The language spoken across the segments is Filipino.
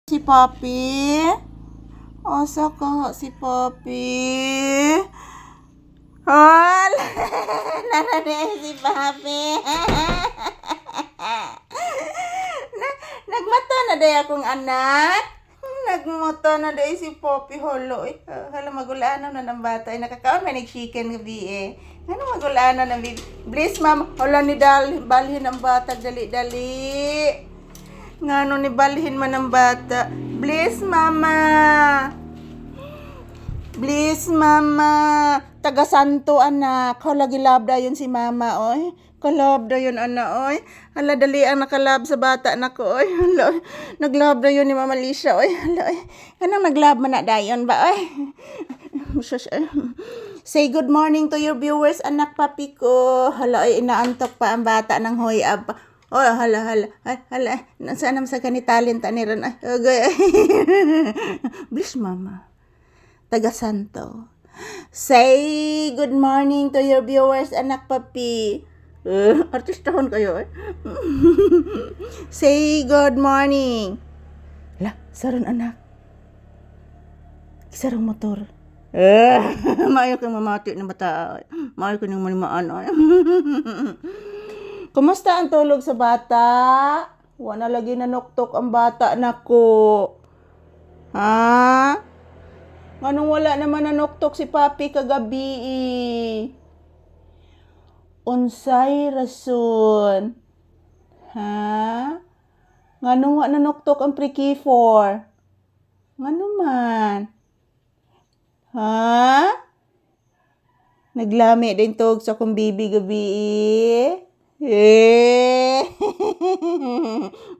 Si Papi? Asa ka si Papi? Hol! Nanaday si Papi. Nagmata na day akong anak. Nagmata na day si Papi. Holo. Hala magulano na ng bata. Nakakaon may nag-chicken gabi eh. Ano magulano ng bibi? Please ma'am. Hala ni balhin ang bata. Dali-dali. Ngano ni balhin man ang bata. Please mama. Please mama. Taga Santo anak. Hala gilabda yun si mama oy. Kalabda yun anak oy. Hala dali ang nakalab sa bata nako oy. Hala naglabda yun ni Mama Lisa oy. Hala oy. Anong naglab man na dayon ba oy? Say good morning to your viewers anak papi ko. Hala oy inaantok pa ang bata ng hoyab. Oh, hala. Nasaan naman sa kanitalent ni Ron? Okay. Bless mama. Taga Santo. Say good morning to your viewers, anak papi. Artistahon kayo eh. Say good morning. La, saron anak. Sarong motor. Maayo kang mamati ng bata. Maayo kang manimaan. Kumusta ang tulog sa bata? Wala lagi nanuktok ang bata nako. Ha? Anong wala naman nanuktok si Papi kagabi? Unsay rason? Ha? Nganong wala nanuktok ang pre-K4? Ngano man? Ha? Naglami din tog sa kong bibi gabi.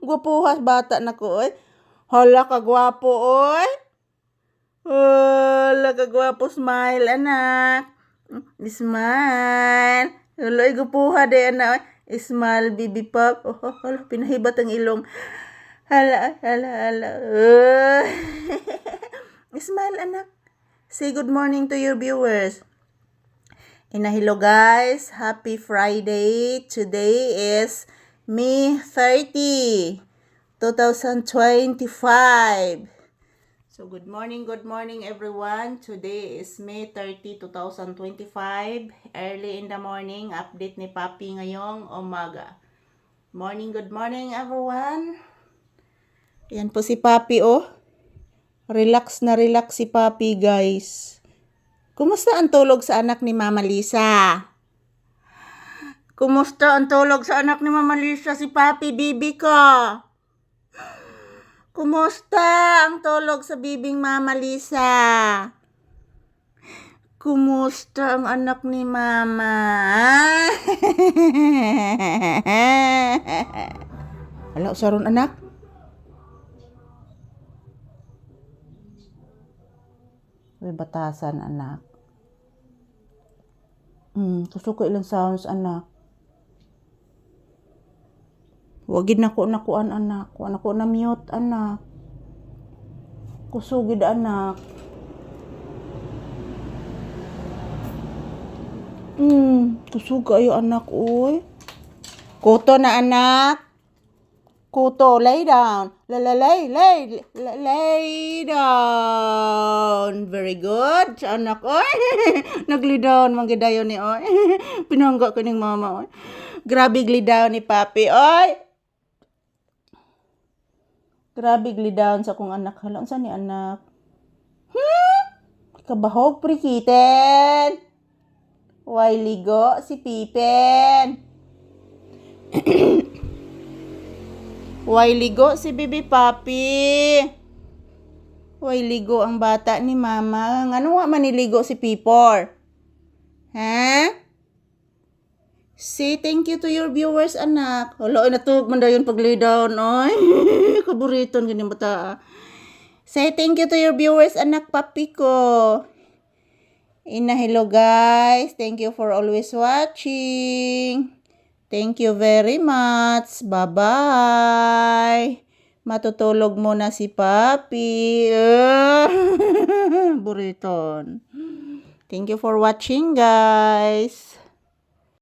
Gwapuhas bata nako oy. Hala ka gwapo oy. Hala ka gwapo smile anak. Smile. Hala gwapuha de anak oy. Smile bibi pop. Hala pinahibat ang ilong. Hala. Smile anak. Say good morning to your viewers. Hello guys, happy Friday. Today is May 30, 2025. So good morning everyone. Today is May 30, 2025. Early in the morning, update ni Papi ngayong umaga. Good morning everyone. Yan po si Papi oh. Relax si Papi guys. Kumusta ang tulog sa anak ni Mama Lisa? Kumusta ang tulog sa anak ni Mama Lisa si Papi bibi ko? Kumusta ang tulog sa bibing Mama Lisa? Kumusta ang anak ni Mama? Hala, usaron anak? Uy, batasan anak. Kusuko ilang sounds anak. Wagid nako nakuan anak. Wala ko na mute anak. Kusugid anak. Kusug ayo anak oy. Kuto na anak. Kuto, lay down. Lay down. Very good. Anak, oy. Nagli down, manggidayon ni, oy. Pinangga ko ng mama, oy. Grabe gli down ni Papi, oy. Grabe gli down sa kong anak. Halang saan ni anak? Kabahog, prikiten. Way ligo si Pipen. Way ligo si Bibi Papi. Way ligo ang bata ni Mama. Ngano wa man niligo si Pipor? Ha? Say thank you to your viewers, anak. Hala, natug man dayon pag lay down, oy. Kaburiton ganing bata. Say thank you to your viewers, anak Papi ko. Hello guys. Thank you for always watching. Thank you very much. Bye-bye. Matutulog muna si Papi. Buriton. Thank you for watching, guys.